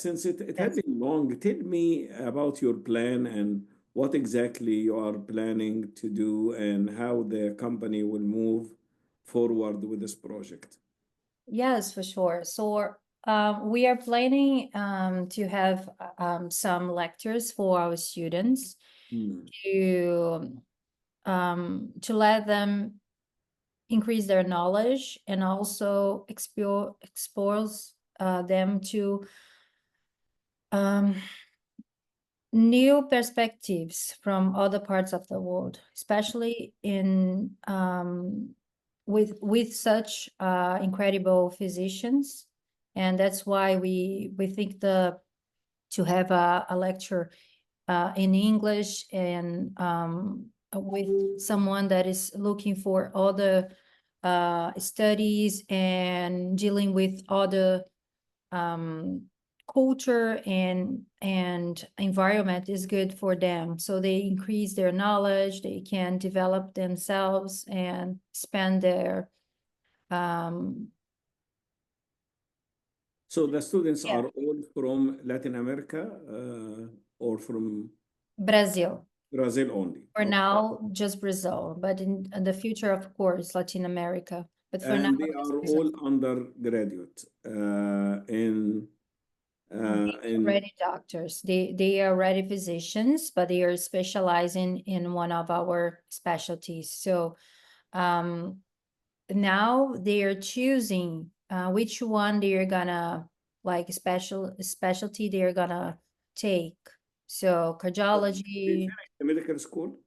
Since it had Yes. been long, tell me about your plan and what exactly you are planning to do and how the company will move forward with this project. Yes, for sure. So we are planning to have some lectures for our students Hmm. to let them increase their knowledge and also expose them to um, new perspectives from other parts of the world, especially in with such incredible physicians, and that's why we think the to have a lecture in English and with someone that is looking for other studies and dealing with other um, culture and environment is good for them. So they increase their knowledge, they can develop themselves and expand their um, So the students yeah, are all from Latin America or from Brazil. Brazil only. For Okay. now, just Brazil, but in the future, of course, Latin America. But for now, And they just are Brazil. all undergraduate They in already doctors. They are already physicians, but they are specializing in one of our specialties. So now they are choosing which one they're gonna like specialty they're gonna take. So they cardiology finished the medical school.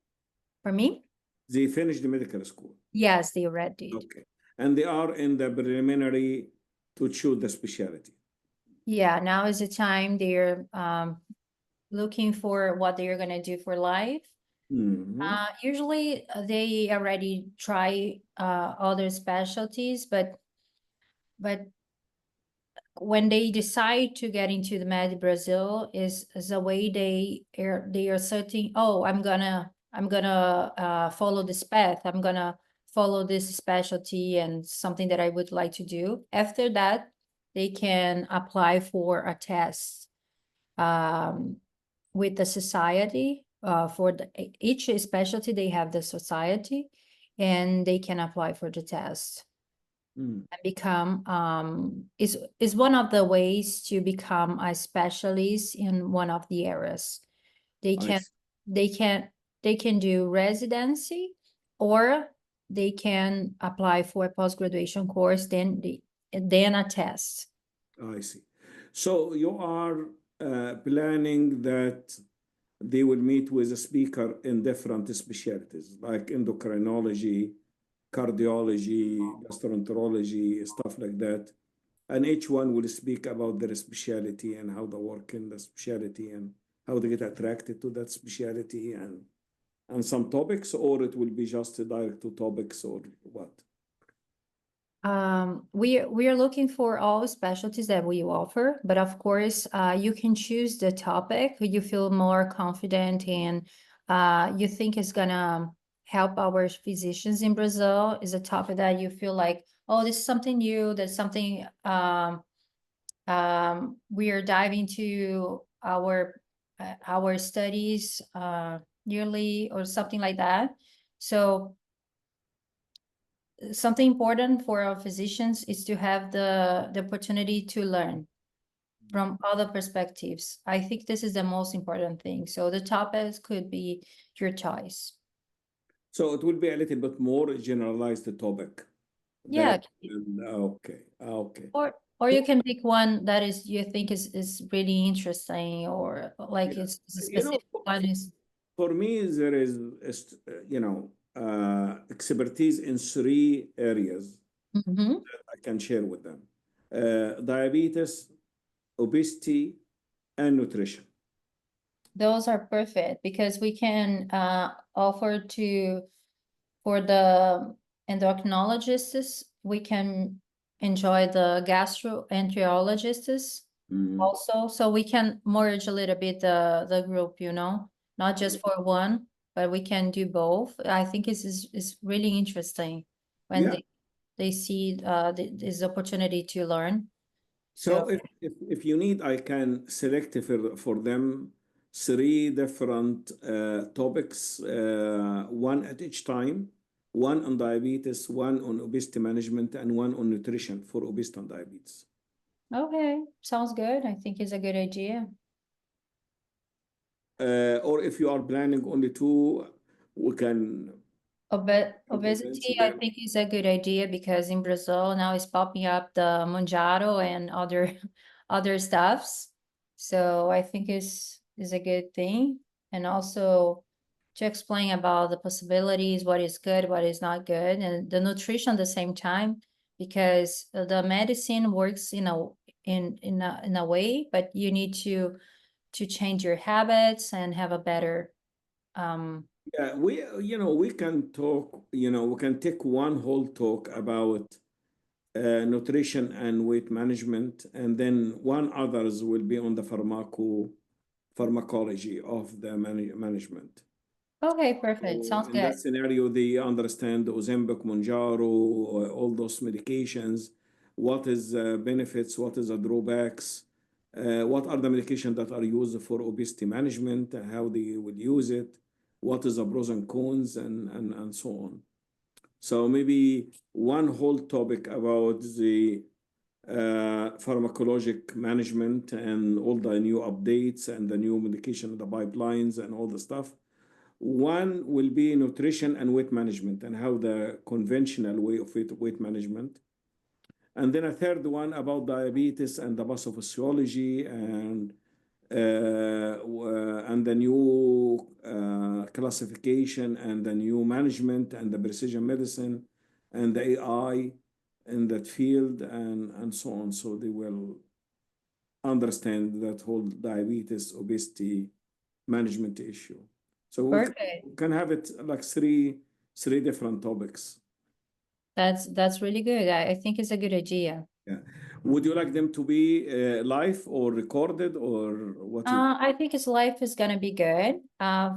for me. They finished the medical school. Yes, they already did. Okay. And they are in the preliminary to choose the specialty. Yeah, now is the time they're looking for what they're gonna do for life. Mhm. Usually they already try other specialties, but when they decide to get into the MEDBRASIL is a way they are certain, oh, I'm gonna follow this path. I'm gonna follow this specialty and something that I would like to do. After that, they can apply for a test um, with the society for each specialty. They have the society, and they can apply for the test Mm. and become is one of the ways to become a specialist in one of the areas. They I can see. they can they can do residency, or they can apply for a post-graduation course, then a test. I see. So you are planning that they will meet with a speaker in different specialties like endocrinology, cardiology, gastroenterology, stuff like that. And each one will speak about their specialty and how they work in the specialty and how they get attracted to that specialty and some topics, or it will be just direct to topics or what? We are looking for all specialties that we offer, but of course, you can choose the topic you feel more confident in. You think is gonna help our physicians in Brazil. Is a topic that you feel like, oh, this is something new. That's something we are diving to our studies yearly or something like that. So something important for our physicians is to have the opportunity to learn from other perspectives. I think this is the most important thing. So the topics could be your choice. So it will be a little bit more generalized topic. Yeah, That okay, okay. or you can pick one that is you think is really interesting, or like Yeah, it's a you know, specific one is. for me there is, expertise in three areas Mhm. I can share with them: diabetes, obesity, and nutrition. Those are perfect because we can offer to for the endocrinologists, we can enjoy the gastroenterologists Mm. also. So we can merge a little bit the group, not just for one, but we can do both. I think is really interesting when Yeah, they see this opportunity to learn. So if you need, I can select for them 3 different topics, one at each time, one on diabetes, one on obesity management, and one on nutrition for obesity and diabetes. Okay, sounds good. I think it's a good idea. Or if you are planning only 2, we can. Obesity, I think, is a good idea because in Brazil now it's popping up the Monjaro and other stuffs. So I think is a good thing. And also to explain about the possibilities, what is good, what is not good, and the nutrition at the same time, because the medicine works in a way, but you need to change your habits and have a better Yeah, we can talk, we can take one whole talk about nutrition and weight management, and then one others will be on the pharmacology of the management. Okay, perfect. Sounds In good. that scenario, they understand Ozempic, Mounjaro, all those medications, what is benefits, what is the drawbacks, what are the medications that are used for obesity management, how they will use it, what is the pros and cons, and so on. So maybe one whole topic about the pharmacologic management and all the new updates and the new medication, the pipelines and all the stuff. One will be nutrition and weight management and how the conventional way of weight management. And then a third one about diabetes and the pathophysiology and the new classification and the new management and the precision medicine and the AI in that field and so on. So they will understand that whole diabetes, obesity management issue. So we can have it like three different topics. That's really good. I think it's a good idea. Yeah. Would you like them to be live or recorded or what? I think his life is gonna be good.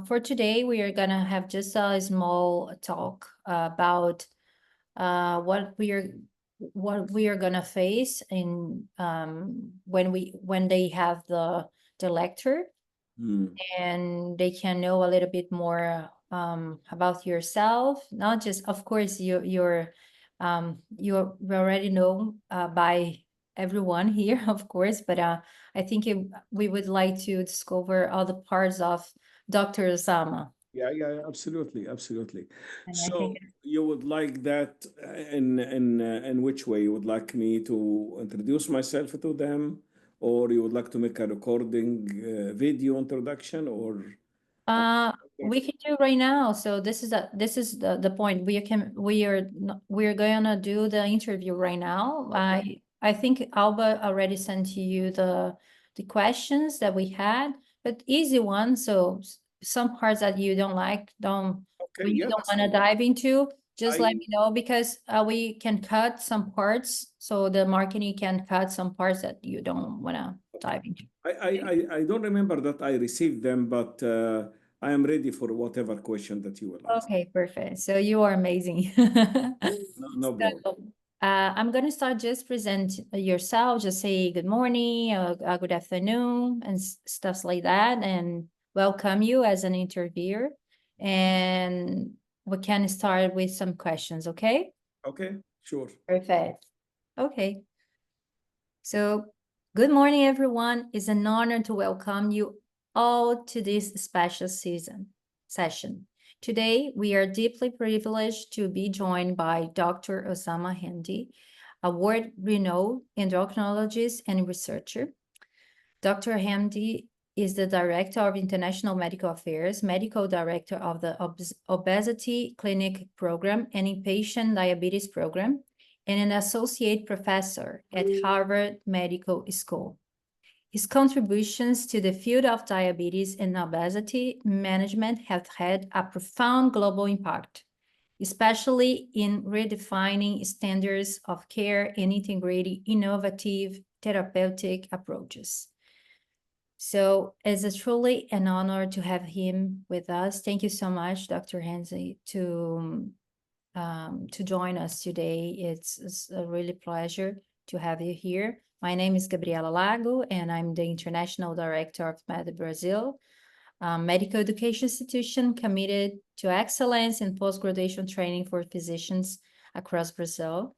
For today, we are gonna have just a small talk about what we are gonna face in when they have the lecture, and they can know a little bit more about yourself. Not just, of course, you already know by everyone here, of course, but I think we would like to discover all the parts of Dr. Osama. Yeah, absolutely. And so you would like that in which way? You would like me to introduce myself to them, or you would like to make a recording video introduction, or? We can do right now. So this is the point. We're gonna do the interview right now. I think Alba already sent you the questions that we had, but easy one. So some parts that you don't like, don't want to dive into, just let me know, because we can cut some parts, so the marketing can cut some parts that you don't want to dive into. I don't remember that I received them, but I am ready for whatever question that you will ask. Okay, perfect. So you are amazing. No problem. I'm going to start. Just present yourself. Just say good morning, good afternoon, and stuff like that, and welcome you as an interviewer. And we can start with some questions, okay? Okay, sure. Perfect. Okay. So, good morning, everyone. It's an honor to welcome you all to this special session. Today, we are deeply privileged to be joined by Dr. Osama Hendi, a world-renowned endocrinologist and researcher. Dr. Hendi is the Director of International Medical Affairs, Medical Director of the Obesity Clinic Program and Inpatient Diabetes Program, and an Associate Professor at Harvard Medical School. His contributions to the field of diabetes and obesity management have had a profound global impact, especially in redefining standards of care and integrating innovative therapeutic approaches. So it's truly an honor to have him with us. Thank you so much, Dr. Hendi, to join us today. It's a really pleasure to have you here. My name is Gabriela Lago, and I'm the International Director of MEDBRASIL, a medical education institution committed to excellence in post-graduation training for physicians across Brazil.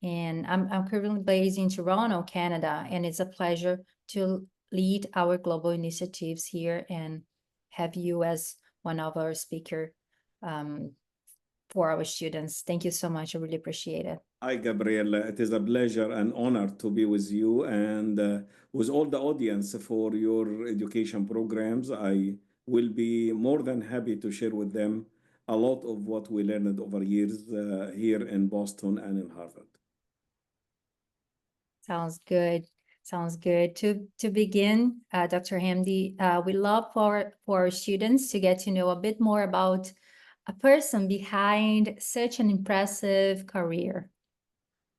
And I'm currently based in Toronto, Canada, and it's a pleasure to lead our global initiatives here and have you as one of our speakers for our students. Thank you so much. I really appreciate it. Hi, Gabriela. It is a pleasure and honor to be with you and with all the audience for your education programs. I will be more than happy to share with them a lot of what we learned over years here in Boston and in Harvard. Sounds good. Sounds good. To begin, Dr. Hendi, we love for our students to get to know a bit more about a person behind such an impressive career.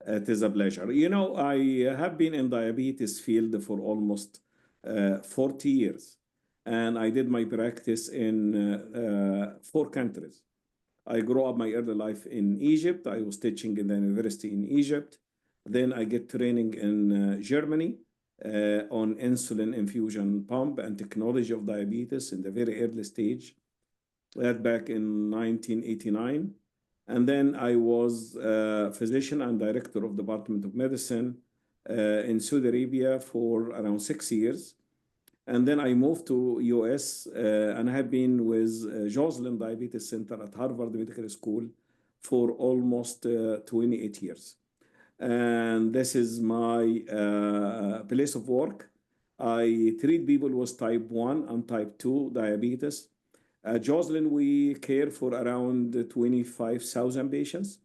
It is a pleasure. You know, I have been in diabetes field for almost 40 years, and I did my practice in 4 countries. I grew up my early life in Egypt. I was teaching in the university in Egypt. Then I get training in Germany on insulin infusion pump and technology of diabetes in the very early stage, that back in 1989. And then I was a physician and director of the Department of Medicine in Saudi Arabia for around 6 years. And then I moved to US and I have been with Joslin Diabetes Center at Harvard Medical School for almost 28 years. And this is my place of work. I treat people with type 1 and type 2 diabetes. At Joslin, we care for around 25,000 patients.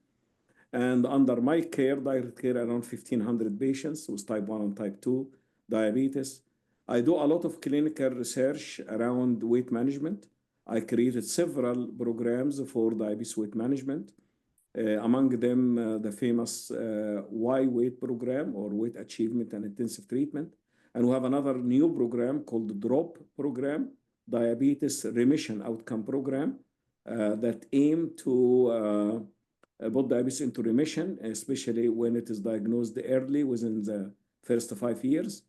And under my care, direct care, around 1,500 patients with type 1 and type 2 diabetes. I do a lot of clinical research around weight management. I created several programs for diabetes weight management. Among them, the famous Y Weight program or weight achievement and intensive treatment. And we have another new program called the DROP program, diabetes remission outcome program, that aim to put diabetes into remission, especially when it is diagnosed early within the first 5 years.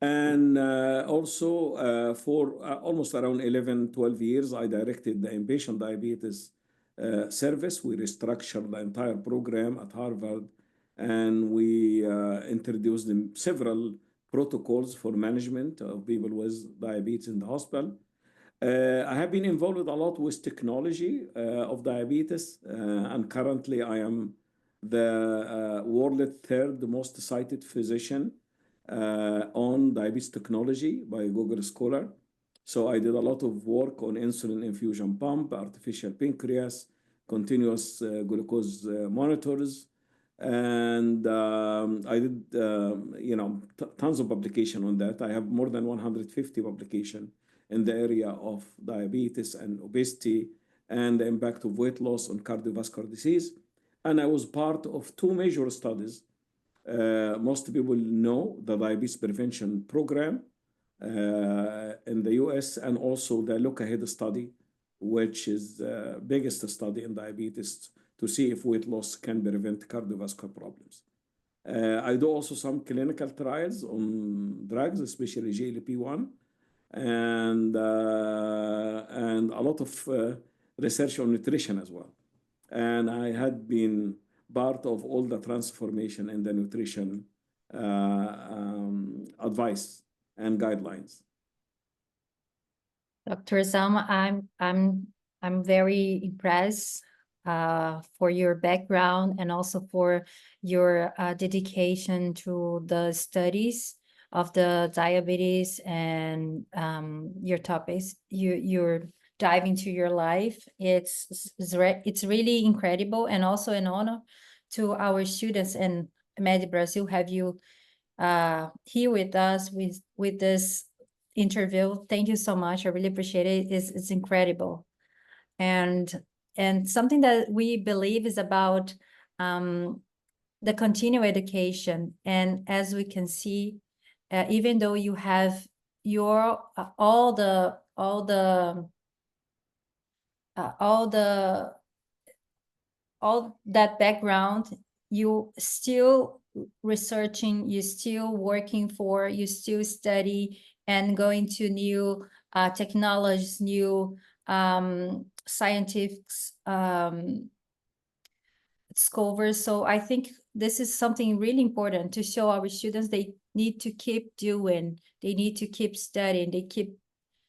And also for almost around 11, 12 years, I directed the inpatient diabetes service. We restructured the entire program at Harvard, and we introduced several protocols for management of people with diabetes in the hospital. I have been involved a lot with technology of diabetes, and currently I am the world third most cited physician on diabetes technology by Google Scholar. So I did a lot of work on insulin infusion pump, artificial pancreas, continuous glucose monitors, and I did tons of publication on that. I have more than 150 publication in the area of diabetes and obesity and the impact of weight loss on cardiovascular disease. And I was part of 2 major studies. Most people know the diabetes prevention program in the US, and also the Look Ahead study, which is the biggest study in diabetes to see if weight loss can prevent cardiovascular problems. I do also some clinical trials on drugs, especially GLP-1, and a lot of research on nutrition as well. And I had been part of all the transformation in the nutrition advice and guidelines. Dr. Osama, I'm very impressed for your background and also for your dedication to the studies of the diabetes and your topics. You're dive into your life. It's really incredible, and also an honor to our students in MEDBRASIL have you here with us with this interview. Thank you so much. I really appreciate it. It's incredible. And something that we believe is about the continuing education. And as we can see, even though you have your all that background, you still researching, you're still working for, you still study and going to new technologies, new scientific discoveries. So I think this is something really important to show our students they need to keep doing, they need to keep studying, they keep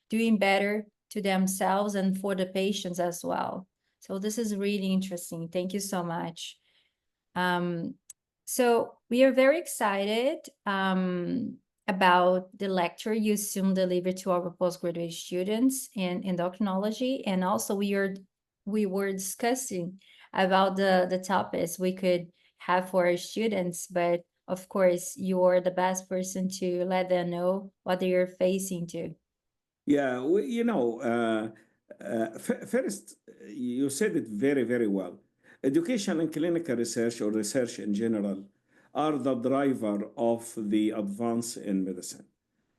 doing better to themselves and for the patients as well. So this is really interesting. Thank you so much. So we are very excited about the lecture you soon deliver to our postgraduate students in endocrinology. And also we were discussing about the topics we could have for our students, but of course, you're the best person to let them know what they are facing to. Yeah, first, you said it very, very well. Education and clinical research, or research in general, are the driver of the advance in medicine.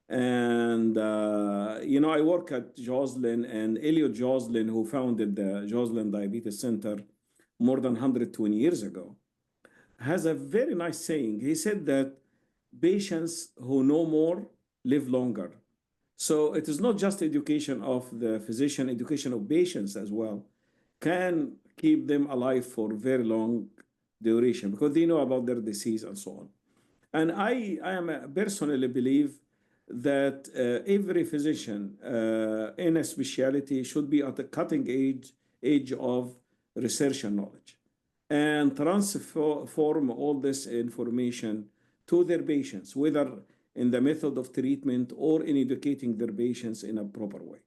And, I work at Joslin, and Elliot Joslin, who founded the Joslin Diabetes Center more than 120 years ago, has a very nice saying. He said that patients who know more live longer. So it is not just education of the physician, education of patients as well can keep them alive for very long duration because they know about their disease and so on. And I personally believe that every physician in a specialty should be at the cutting age of research and knowledge and transform all this information to their patients, whether in the method of treatment or in educating their patients in a proper way.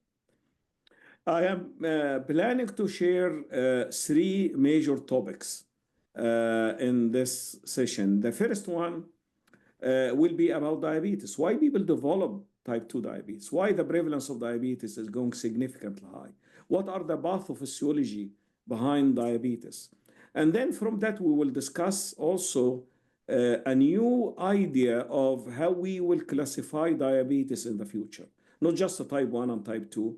I am planning to share 3 major topics in this session. The first one will be about diabetes. Why people develop type 2 diabetes? Why the prevalence of diabetes is going significantly high? What are the pathophysiology behind diabetes? And then from that, we will discuss also a new idea of how we will classify diabetes in the future. Not just a type 1 and type 2,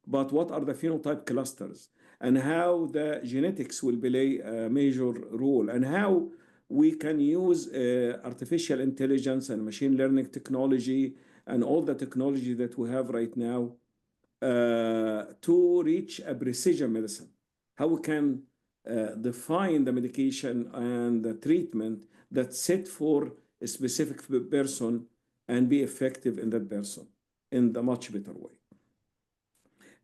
but what are the phenotype clusters and how the genetics will play a major role and how we can use artificial intelligence and machine learning technology and all the technology that we have right now to reach a precision medicine. How we can define the medication and the treatment that's set for a specific person and be effective in that person in the much better way.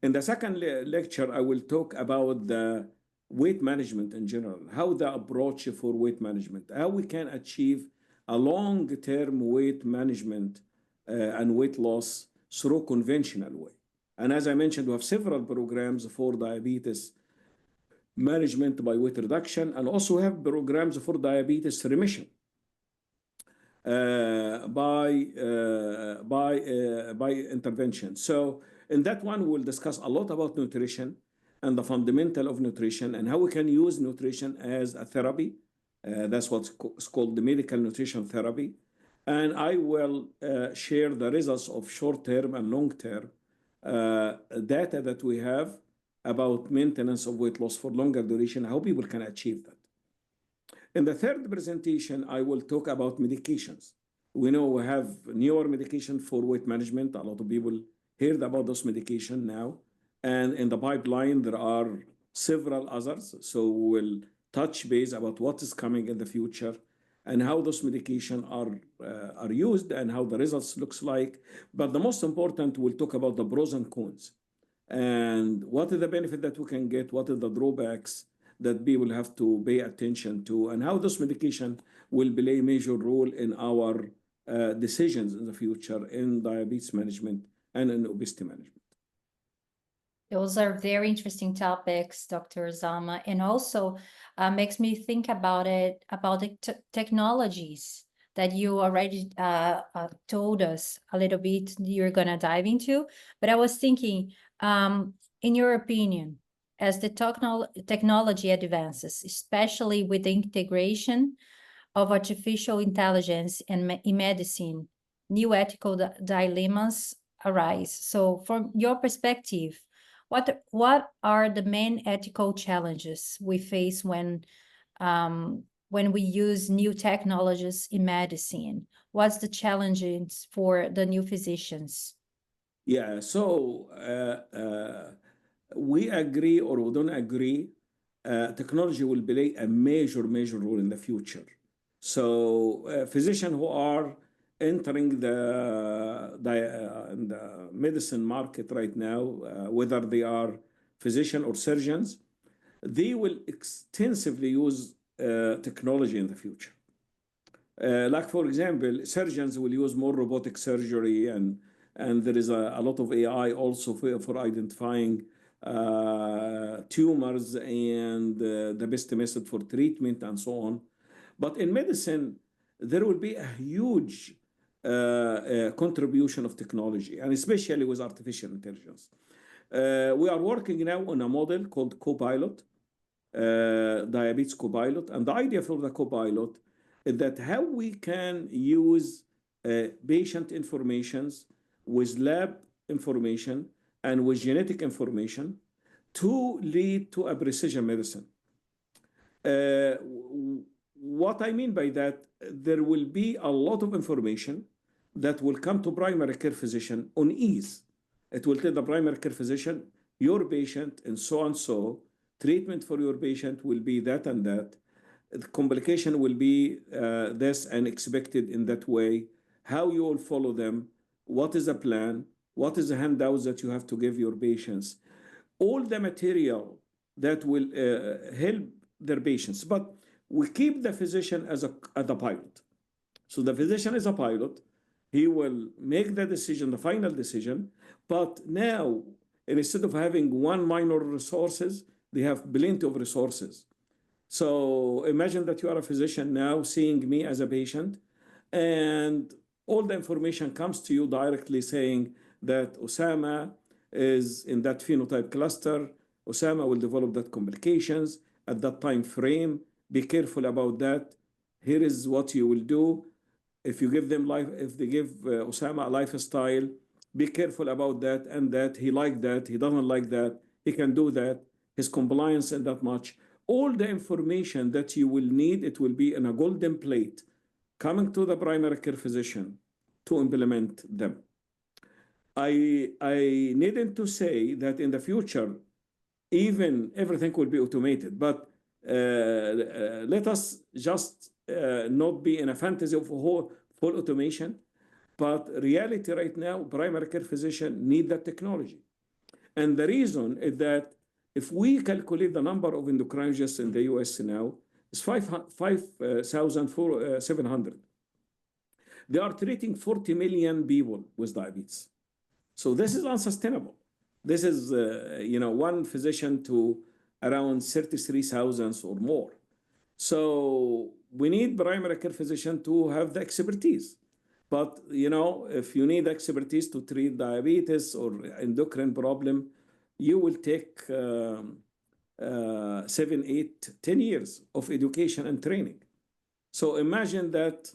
In the second lecture, I will talk about the weight management in general, how the approach for weight management, how we can achieve a long-term weight management and weight loss through conventional way. And as I mentioned, we have several programs for diabetes management by weight reduction, and also have programs for diabetes remission by intervention. So in that one, we'll discuss a lot about nutrition and the fundamental of nutrition and how we can use nutrition as a therapy. That's what's called the medical nutrition therapy. And I will share the results of short-term and long-term data that we have about maintenance of weight loss for longer duration, how people can achieve that. In the third presentation, I will talk about medications. We know we have newer medication for weight management. A lot of people heard about those medication now. And in the pipeline, there are several others. So we'll touch base about what is coming in the future and how those medication are used and how the results looks like. But the most important, we'll talk about the pros and cons. And what is the benefit that we can get? What are the drawbacks that people have to pay attention to? And how this medication will play a major role in our decisions in the future in diabetes management and in obesity management. Those are very interesting topics, Dr. Osama, and also makes me think about the technologies that you already told us a little bit you're going to dive into. But I was thinking, in your opinion, as the technology advances, especially with the integration of artificial intelligence in medicine, new ethical dilemmas arise. So from your perspective, what are the main ethical challenges we face when when we use new technologies in medicine? What's the challenges for the new physicians? Yeah, so we agree or we don't agree, technology will play a major role in the future. So physicians who are entering the medicine market right now, whether they are physician or surgeons, they will extensively use technology in the future. Like for example, surgeons will use more robotic surgery, and there is a lot of AI also for identifying tumors and the best method for treatment and so on. But in medicine, there will be a huge contribution of technology, and especially with artificial intelligence. We are working now on a model called Copilot, diabetes Copilot, and the idea for the Copilot is that how we can use patient informations with lab information and with genetic information to lead to a precision medicine. What I mean by that, there will be a lot of information that will come to primary care physician on ease. It will tell the primary care physician, your patient and so, treatment for your patient will be that and that. The complication will be this and expected in that way. How you will follow them, what is the plan, what is the handouts that you have to give your patients, all the material that will help their patients. But we keep the physician as a pilot. So the physician is a pilot. He will make the decision, the final decision. But now, instead of having one minor resources, they have plenty of resources. So imagine that you are a physician now seeing me as a patient, and all the information comes to you directly saying that Osama is in that phenotype cluster. Osama will develop that complications at that time frame. Be careful about that. Here is what you will do. If you give them life, if they give Osama a lifestyle, be careful about that and that. He like that, he doesn't like that, he can do that, his compliance and that much. All the information that you will need, it will be in a golden plate coming to the primary care physician to implement them. I needn't to say that in the future, even everything will be automated, but let us just not be in a fantasy of full automation, but reality right now, primary care physician need that technology. And the reason is that if we calculate the number of endocrinologists in the US now, it's 5,700. They are treating 40 million people with diabetes. So this is unsustainable. This is, one physician to around 33,000 or more. So we need primary care physician to have the expertise. But, if you need expertise to treat diabetes or endocrine problem, you will take 7, 8, 10 years of education and training. So imagine that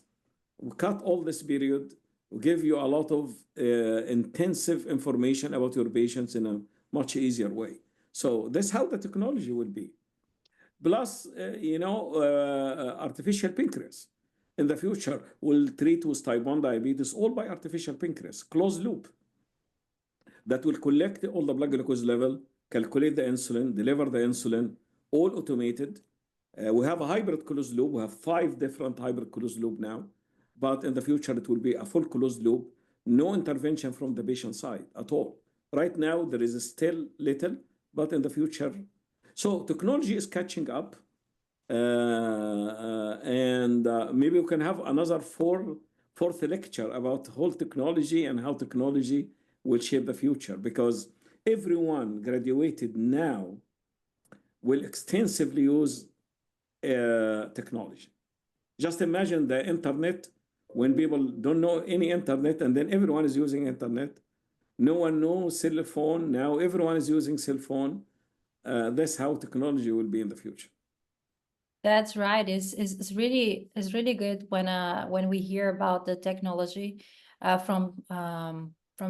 we cut all this period, we give you a lot of intensive information about your patients in a much easier way. So that's how the technology will be. Plus, artificial pancreas. In the future, we'll treat with type 1 diabetes all by artificial pancreas, closed loop, that will collect all the blood glucose level, calculate the insulin, deliver the insulin, all automated. We have a hybrid closed loop. We have 5 different hybrid closed loop now, but in the future, it will be a full closed loop, no intervention from the patient side at all. Right now, there is still little, but in the future. So technology is catching up. And maybe we can have another fourth lecture about whole technology and how technology will shape the future, because everyone graduated now will extensively use technology. Just imagine the internet when people don't know any internet, and then everyone is using internet. No one knows cell phone. Now everyone is using cell phone. That's how technology will be in the future. That's right. It's really good when we hear about the technology from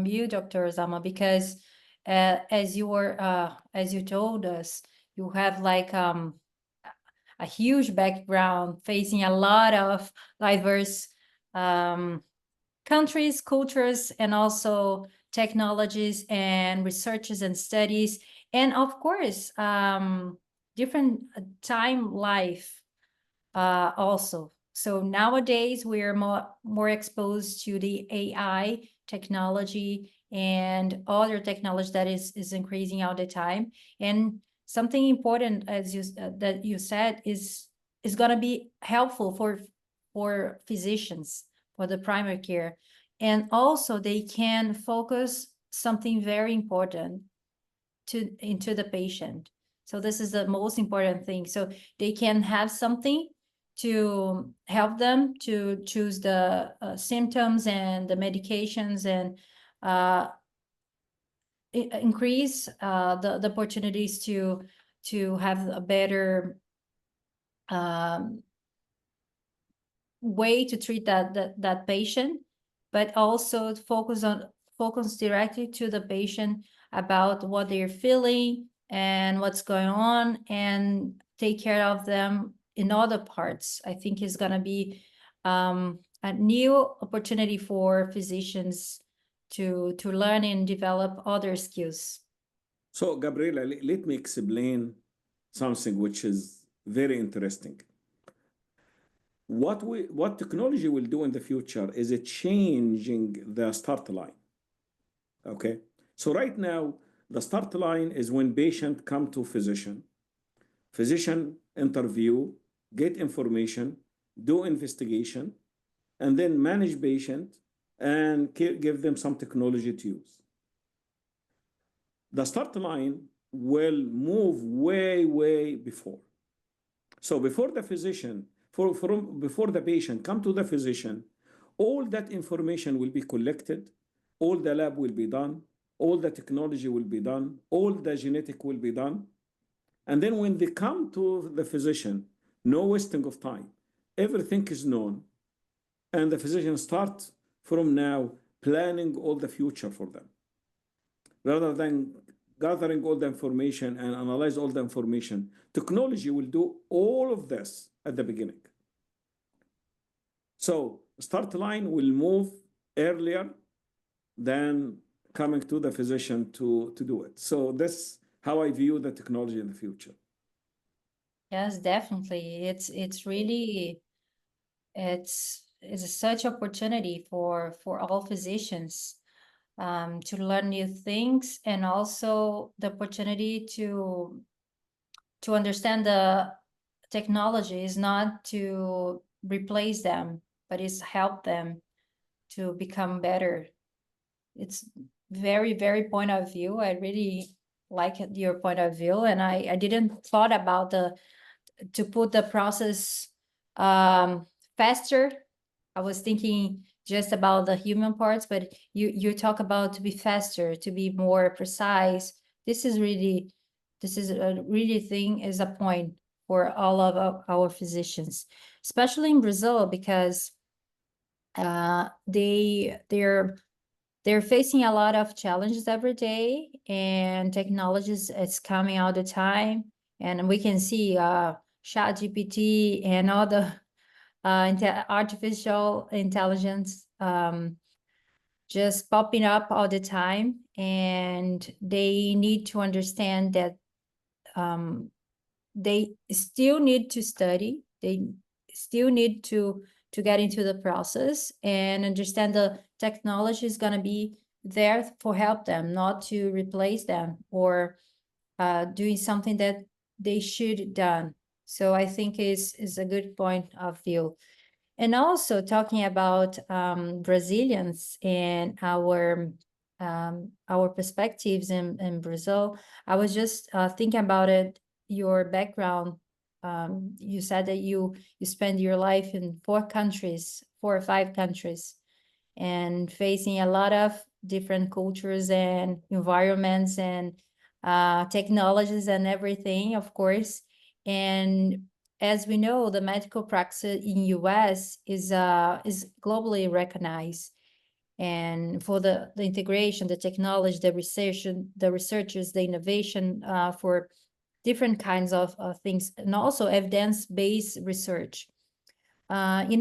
you, Dr. Osama, because as you told us, you have like a huge background, facing a lot of diverse countries, cultures, and also technologies and researches and studies, and of course, different time life also. So nowadays we're more exposed to the AI technology and other technology that is increasing all the time. And something important, as that you said, is going to be helpful for physicians, for the primary care, and also they can focus something very important into the patient. So this is the most important thing. So they can have something to help them to choose the symptoms and the medications, and increase the opportunities to have a better way to treat that patient, but also focus directly to the patient about what they're feeling and what's going on, and take care of them in other parts. I think is going to be a new opportunity for physicians to learn and develop other skills. So, Gabriela, let me explain something which is very interesting. What technology will do in the future is it changing the start line. Okay, so right now the start line is when patient come to physician interview, get information, do investigation, and then manage patient and give them some technology to use. The start line will move way before. So before the physician, before the patient come to the physician, all that information will be collected, all the lab will be done, all the technology will be done, all the genetic will be done. And then when they come to the physician, no wasting of time, everything is known, and the physician starts from now planning all the future for them. Rather than gathering all the information and analyze all the information, technology will do all of this at the beginning. So start line will move earlier than coming to the physician to do it. So that's how I view the technology in the future. Yes, definitely. It's really it's such opportunity for all physicians to learn new things, and also the opportunity to understand the technology is not to replace them, but is help them to become better. It's very point of view. I really like your point of view, and I didn't thought about to put the process faster. I was thinking just about the human parts, but you talk about to be faster, to be more precise. This is a really thing, is a point for all of our physicians, especially in Brazil, because they're facing a lot of challenges every day, and technologies is coming all the time, and we can see ChatGPT and all the artificial intelligence just popping up all the time, and they need to understand that they still need to study, they still need to get into the process and understand the technology is going to be there for help them, not to replace them or doing something that they should done. So I think is a good point of view. And also talking about Brazilians and our perspectives in Brazil, I was just thinking about it, your background. You said that you spend your life in 4 or 5 countries, and facing a lot of different cultures and environments and technologies and everything, of course. And as we know, the medical practice in US is globally recognized, and for the integration, the technology, the research, the researchers, the innovation for different kinds of things, and also evidence-based research. In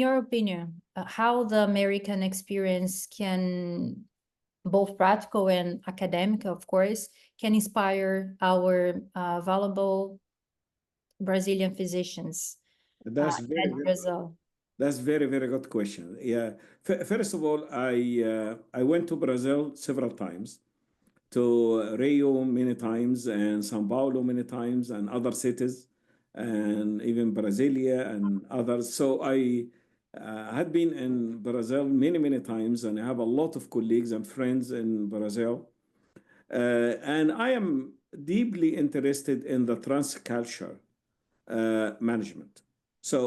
your opinion, how the American experience can, both practical and academic, of course, can inspire our valuable Brazilian physicians That's at Brazil? That's very, very good question. Yeah. First of all, I went to Brazil several times, to Rio many times, and São Paulo many times, and other cities, and even Brasilia and others. So I had been in Brazil many, many times, and I have a lot of colleagues and friends in Brazil. And I am deeply interested in the transculture management. So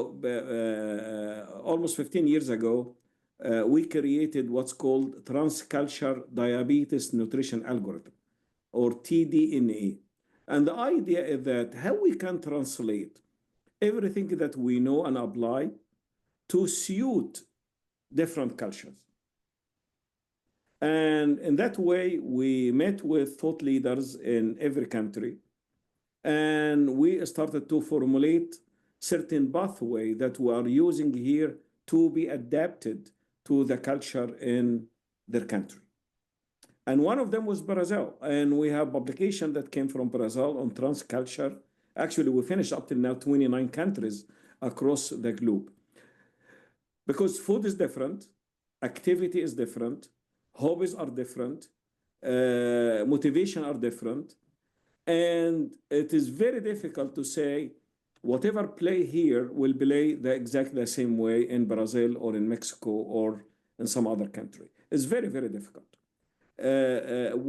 almost 15 years ago, we created what's called transculture diabetes nutrition algorithm, or TDNA. And the idea is that how we can translate everything that we know and apply to suit different cultures. And in that way, we met with thought leaders in every country, and we started to formulate certain pathway that we are using here to be adapted to the culture in their country. And one of them was Brazil. And we have publication that came from Brazil on transculture. Actually, we finished up till now 29 countries across the globe. Because food is different, activity is different, hobbies are different, motivation are different. And it is very difficult to say whatever play here will play exactly the same way in Brazil or in Mexico or in some other country. It's very, very difficult.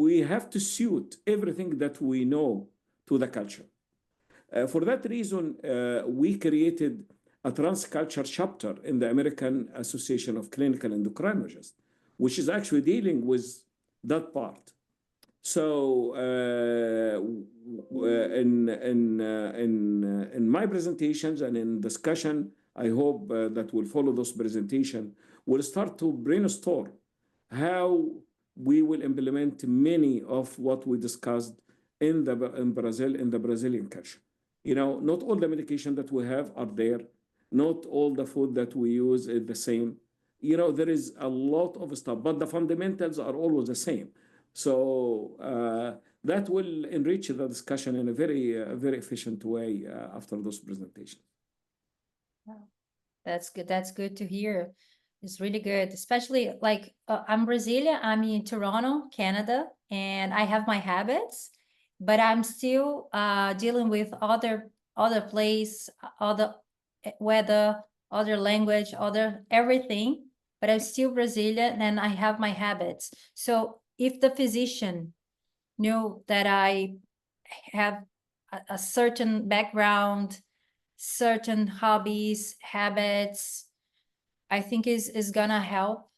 We have to suit everything that we know to the culture. For that reason, we created a transculture chapter in the American Association of Clinical Endocrinologists, which is actually dealing with that part. So in my presentations and in discussion, I hope that will follow this presentation, we'll start to brainstorm how we will implement many of what we discussed in Brazil, in the Brazilian culture. You know, not all the medication that we have are there. Not all the food that we use is the same. You know, there is a lot of stuff, but the fundamentals are always the same. So that will enrich the discussion in a very efficient way after those presentations. Wow. That's good. That's good to hear. It's really good, especially like I'm Brazilian. I'm in Toronto, Canada, and I have my habits, but I'm still dealing with other place, other weather, other language, other everything. But I'm still Brazilian, and I have my habits. So if the physician knew that I have a certain background, certain hobbies, habits, I think is gonna help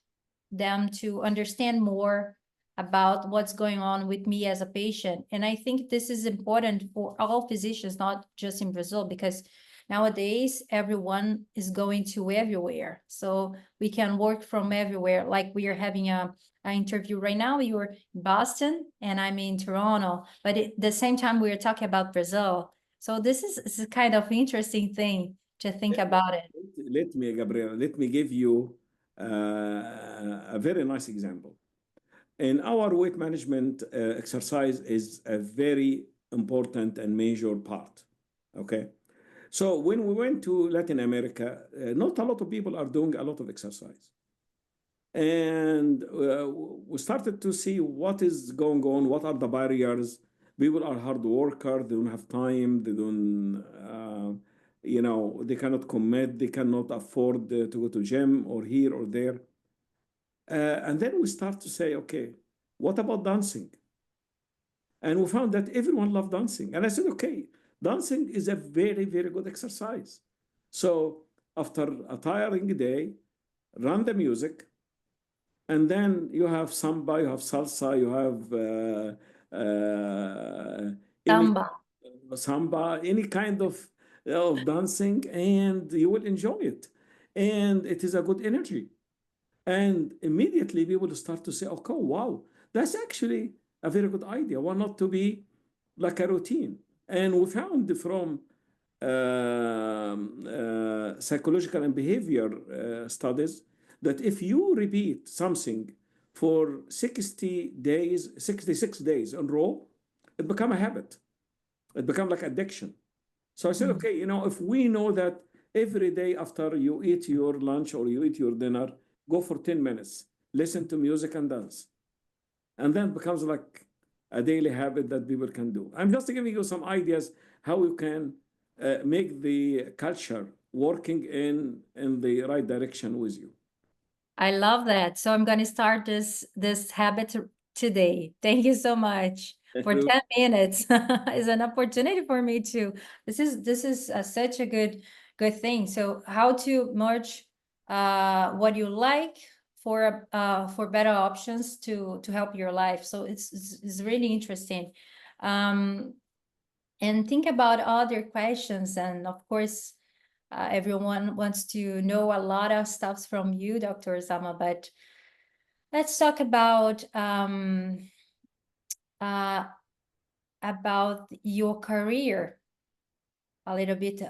them to understand more about what's going on with me as a patient. And I think this is important for all physicians, not just in Brazil, because nowadays everyone is going to everywhere. So we can work from everywhere. Like we are having an interview right now. You're in Boston and I'm in Toronto, but at the same time we're talking about Brazil. So this is a kind of interesting thing to think about it. Gabriela, let me give you a very nice example. In our weight management, exercise is a very important and major part. Okay. So when we went to Latin America, not a lot of people are doing a lot of exercise. And we started to see what is going on, what are the barriers. People are hard workers, they don't have time, they don't, you know, they cannot commit, they cannot afford to go to gym or here or there. And then we start to say, okay, what about dancing? And we found that everyone loved dancing. And I said, okay, dancing is a very, very good exercise. So after a tiring day, run the music, and then you have samba, you have salsa, you have samba, any kind of dancing, and you will enjoy it. And it is a good energy. And immediately people start to say, okay, wow, that's actually a very good idea. Why not to be like a routine? And we found from psychological and behavior studies that if you repeat something for 60 days, 66 days in a row, it becomes a habit. It becomes like addiction. So I said, okay, if we know that every day after you eat your lunch or you eat your dinner, go for 10 minutes, listen to music and dance. And then it becomes like a daily habit that people can do. I'm just giving you some ideas how you can make the culture working in the right direction with you. I love that. So I'm going to start this habit today. Thank you so much. For 10 minutes is an opportunity for me to. This is such a good thing. So how to merge what you like for better options to help your life. So it's really interesting. And think about other questions, and of course, everyone wants to know a lot of stuff from you, Dr. Osama, but let's talk about your career a little bit.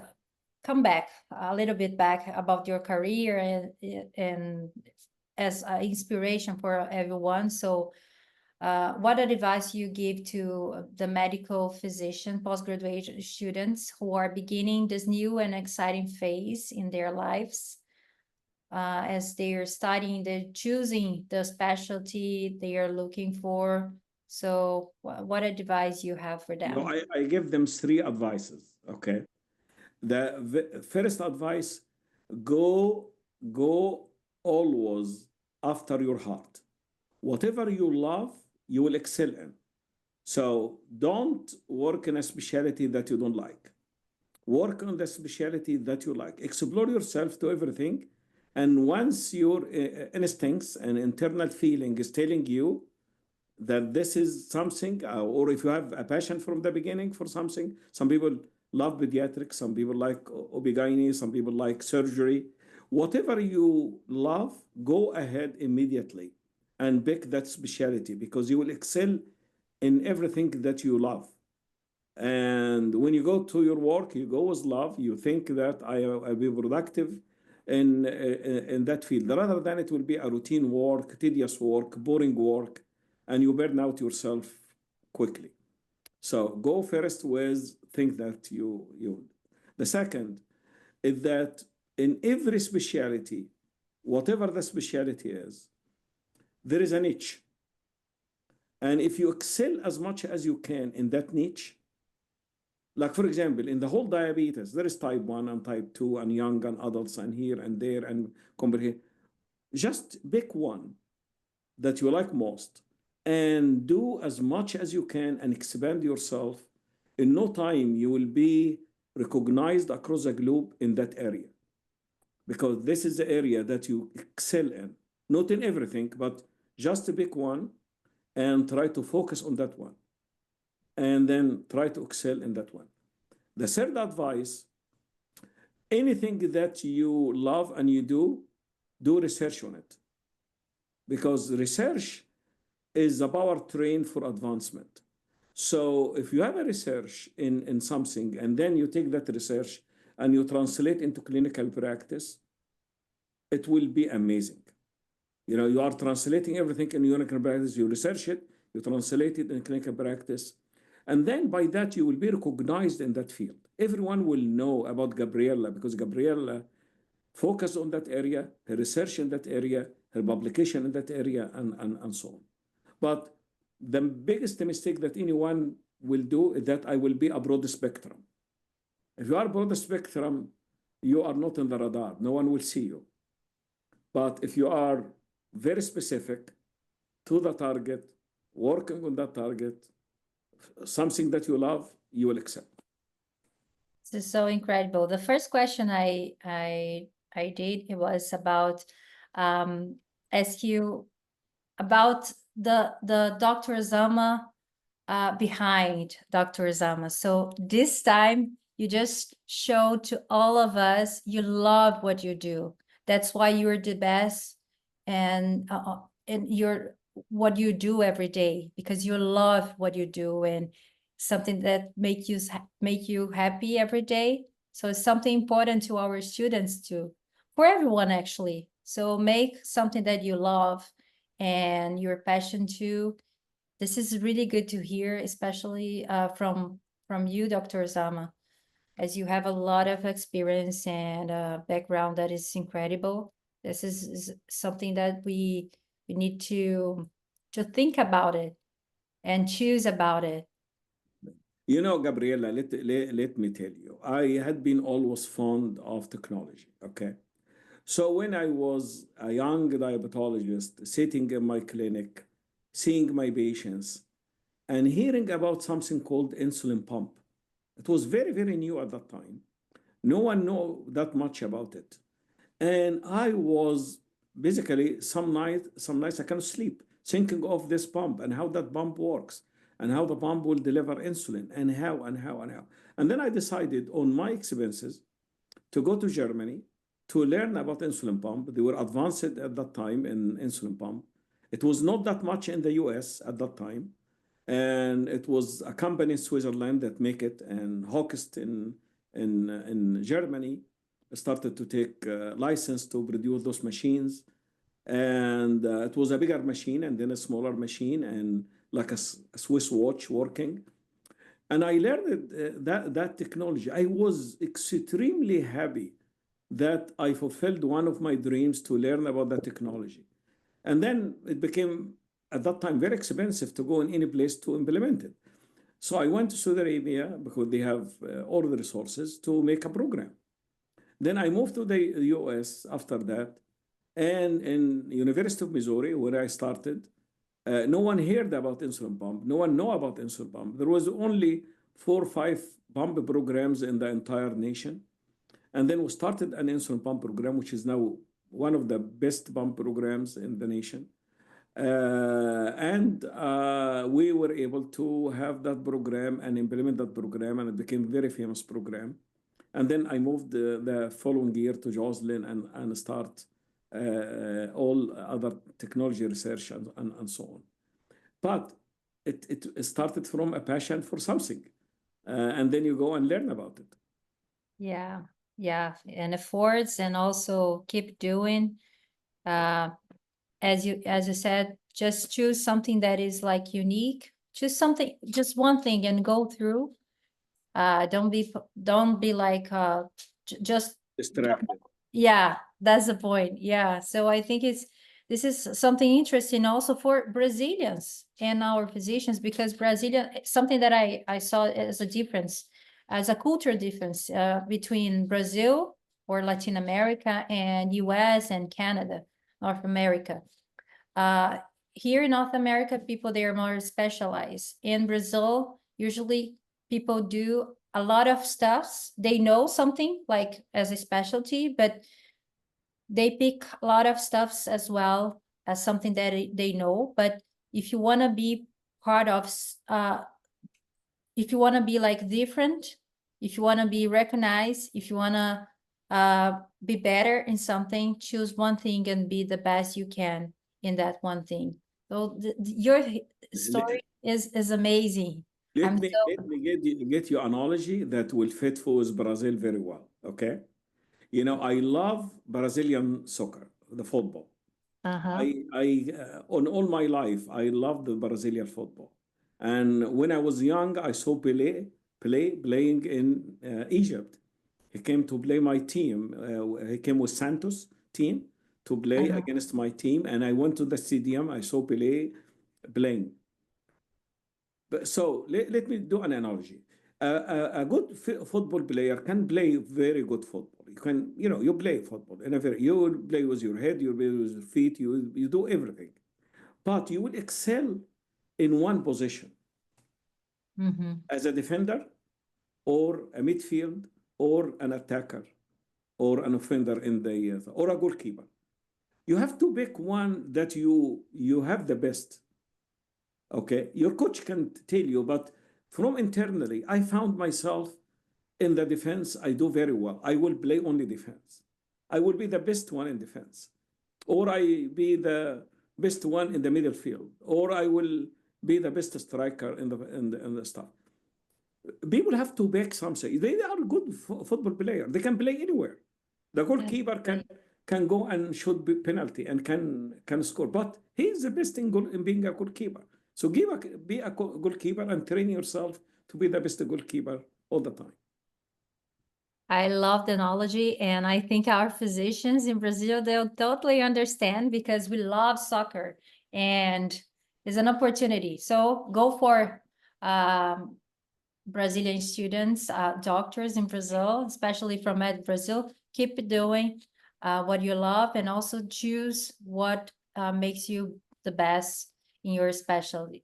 Come back a little bit back about your career and as inspiration for everyone. So what advice you give to the medical physician postgraduate students who are beginning this new and exciting phase in their lives as they are studying, they're choosing the specialty they are looking for? So what advice you have for them? I give them 3 advices, okay? The first advice, go always after your heart. Whatever you love, you will excel in. So don't work in a specialty that you don't like. Work on the specialty that you like. Explore yourself to everything. And once your instincts and internal feeling is telling you that this is something, or if you have a passion from the beginning for something, some people love pediatrics, some people like OB/GYN, some people like surgery. Whatever you love, go ahead immediately and pick that specialty because you will excel in everything that you love. And when you go to your work, you go with love. You think that I'll be productive in that field, rather than it will be a routine work, tedious work, boring work, and you burn out yourself quickly. So go first with things that you. The second is that in every specialty, whatever the specialty is, there is a niche. And if you excel as much as you can in that niche, like for example, in the whole diabetes, there is type 1 and type 2 and young and adults and here and there and comprehend. Just pick one that you like most and do as much as you can and expand yourself. In no time, you will be recognized across the globe in that area because this is the area that you excel in. Not in everything, but just pick one and try to focus on that one. And then try to excel in that one. The third advice, anything that you love and you do research on it. Because research is the powertrain for advancement. So if you have a research in something and then you take that research and you translate into clinical practice, it will be amazing. You are translating everything in clinical practice, you research it, you translate it in clinical practice, and then by that you will be recognized in that field. Everyone will know about Gabriela because Gabriela focused on that area, her research in that area, her publication in that area, and so on. But the biggest mistake that anyone will do is that I will be a broad spectrum. If you are broad spectrum, you are not in the radar. No one will see you. But if you are very specific to the target, working on that target, something that you love, you will excel. This is so incredible. The first question I did, it was about ask you about the Dr. Osama behind Dr. Osama. So this time you just showed to all of us you love what you do. That's why you're the best and you're what you do every day because you love what you do and something that make you happy every day. So it's something important to our students too, for everyone actually. So make something that you love and your passion too. This is really good to hear, especially from you, Dr. Osama, as you have a lot of experience and background that is incredible. This is something that we need to think about it and choose about it. You know, Gabriela, let me tell you, I had been always fond of technology, okay? So when I was a young diabetologist sitting in my clinic, seeing my patients, and hearing about something called insulin pump, it was very, very new at that time. No one knew that much about it. And I was basically some nights I can't sleep thinking of this pump and how that pump works and how the pump will deliver insulin and how. And then I decided on my expenses to go to Germany to learn about insulin pump. They were advanced at that time in insulin pump. It was not that much in the US at that time. And it was a company in Switzerland that make it, and Hochst in Germany started to take license to produce those machines. And it was a bigger machine and then a smaller machine and like a Swiss watch working. And I learned that technology. I was extremely happy that I fulfilled one of my dreams to learn about that technology. And then it became, at that time, very expensive to go in any place to implement it. So I went to Saudi Arabia because they have all the resources to make a program. Then I moved to the US after that. And in University of Missouri, where I started, no one heard about insulin pump. No one know about insulin pump. There was only 4 or 5 pump programs in the entire nation. And then we started an insulin pump program, which is now one of the best pump programs in the nation. And we were able to have that program and implement that program, and it became a very famous program. And then I moved the following year to Joslin and start all other technology research and so on. But it started from a passion for something. And then you go and learn about it. Yeah, and efforts, and also keep doing. As you said, just choose something that is like unique. Choose something, just one thing, and go through. Don't be like just Distracted. Yeah, that's the point. Yeah, so I think this is something interesting also for Brazilians and our physicians, because Brazilian, something that I saw as a difference, as a cultural difference between Brazil or Latin America and US and Canada, North America. Here in North America, people, they are more specialized. In Brazil, usually people do a lot of stuff. They know something like as a specialty, but they pick a lot of stuffs as well as something that they know. But if you want to be part of, if you want to be like different, if you want to be recognized, if you want to be better in something, choose one thing and be the best you can in that one thing. So your story is amazing. Let me get you analogy that will fit for Brazil very well. Okay, you know, I love Brazilian soccer, the football. I on all my life I love the Brazilian football, and when I was young I saw playing in Egypt. He came to play my team. He came with Santos team to play against my team, and I went to the stadium. I saw Pelé playing. But so let me do an analogy. A good football player can play very good football. You can, you know, you play football in a very, you will play with your head, you play with your feet, you do everything. But you will excel in one position as a defender or a midfield or an attacker or an offender in the or a goalkeeper. You have to pick one that you have the best. Okay, your coach can tell you, but from internally, I found myself in the defense. I do very well. I will play only defense. I will be the best one in defense, or I be the best one in the middle field, or I will be the best striker in the stuff. people have to pick something. They are good football player. They can play anywhere. The goalkeeper can go and shoot penalty and can score, but he's the best in being a goalkeeper. So be a goalkeeper and train yourself to be the best goalkeeper all the time. I love the analogy, and I think our physicians in Brazil, they'll totally understand, because we love soccer and it's an opportunity. So go for Brazilian students, doctors in Brazil, especially from MEDBRASIL. Keep doing what you love, and also choose what makes you the best in your specialty.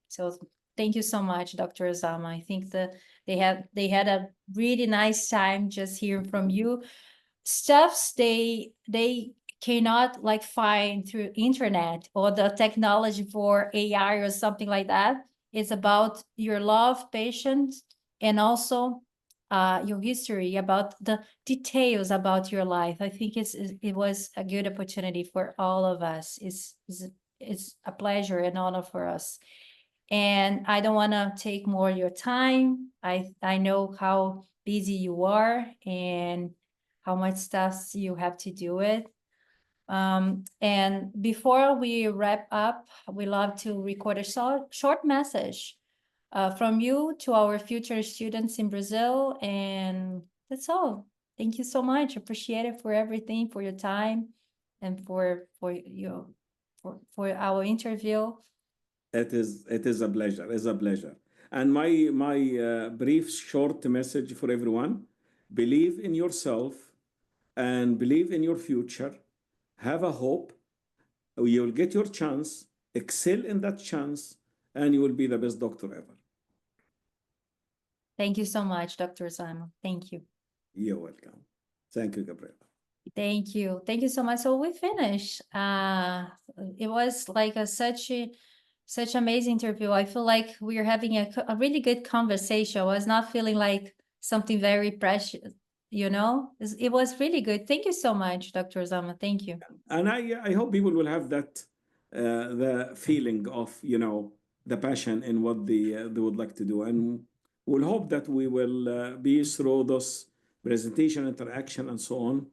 So thank you so much, Dr. Osama. I think that they had a really nice time just hearing from you. Stuffs they cannot like find through internet or the technology for AI or something like that. It's about your love, patience, and also your history, about the details about your life. I think it was a good opportunity for all of us. It's a pleasure and honor for us. And I don't want to take more of your time. I know how busy you are and how much stuff you have to do it. And before we wrap up, we love to record a short message from you to our future students in Brazil. And that's all. Thank you so much. Appreciate it for everything, for your time, and for our interview. It is a pleasure. It's a pleasure. And my brief short message for everyone: believe in yourself and believe in your future. Have a hope. You will get your chance. Excel in that chance, and you will be the best doctor ever. Thank you so much, Dr. Osama. Thank you. You're welcome. Thank you, Gabriela. Thank you. Thank you so much. So we finished. It was like such amazing interview. I feel like we are having a really good conversation. I was not feeling like something very precious, you know? It was really good. Thank you so much, Dr. Osama. Thank you. And I hope people will have that the feeling of, the passion in what they would like to do. And we'll hope that we will be through this presentation, interaction, and so on,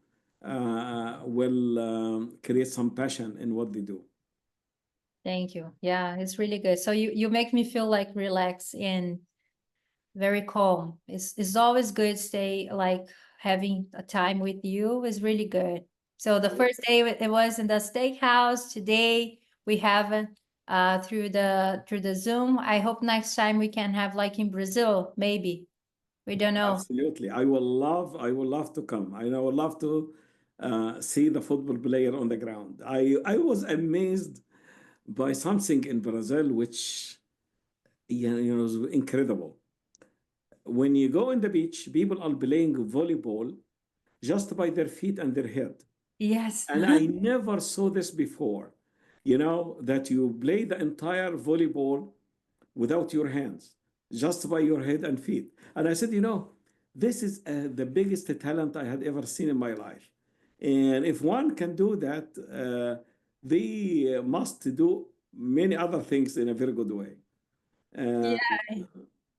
will create some passion in what they do. Thank you. Yeah, it's really good. So you make me feel like relaxed and very calm. It's always good stay like having a time with you is really good. So the first day it was in the steakhouse. Today we have it through the Zoom. I hope next time we can have like in Brazil, maybe. We don't know. Absolutely. I will love to come. I would love to see the football player on the ground. I was amazed by something in Brazil, which was incredible. When you go on the beach, people are playing volleyball just by their feet and their head. Yes. And I never saw this before, that you play the entire volleyball without your hands, just by your head and feet. And I said, this is the biggest talent I had ever seen in my life. And if one can do that, they must do many other things in a very good way.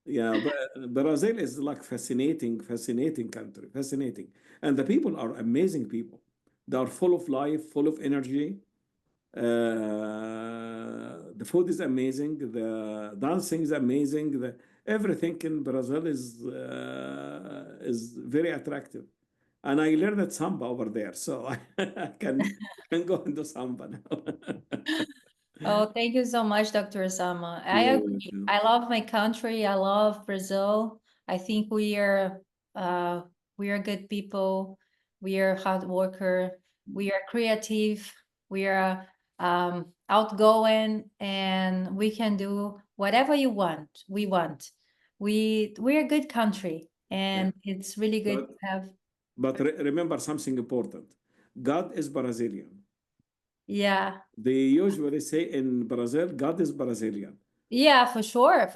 But Brazil is like fascinating country, fascinating. And the people are amazing people. They are full of life, full of energy. The food is amazing. The dancing is amazing. Everything in Brazil is very attractive. And I learned samba over there, so I can go and do samba now. Oh, thank you so much, Dr. Osama. I agree. I love my country. I love Brazil. I think we are good people. We are hard worker. We are creative. We are outgoing, and we can do whatever you want. We want. We're a good country, and it's really good to have. But remember something important. God is Brazilian. Yeah. They usually say in Brazil, God is Brazilian. Yeah, for sure.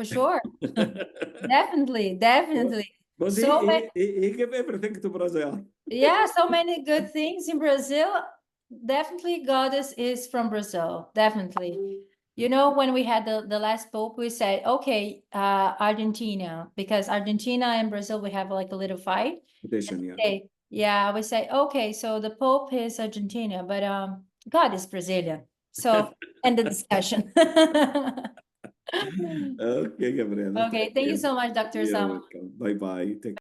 Definitely. But he gave everything to Brazil. Yeah, so many good things in Brazil. Definitely God is from Brazil. Definitely. You know, when we had the last Pope, we said, okay, Argentina, because Argentina and Brazil, we have like a little fight. Yeah. Yeah, we say, okay, so the Pope is Argentina, but God is Brazilian. So, end the discussion. Okay, Gabriela. Okay, thank you so much, Dr. You're Osama. welcome. Bye-bye. Take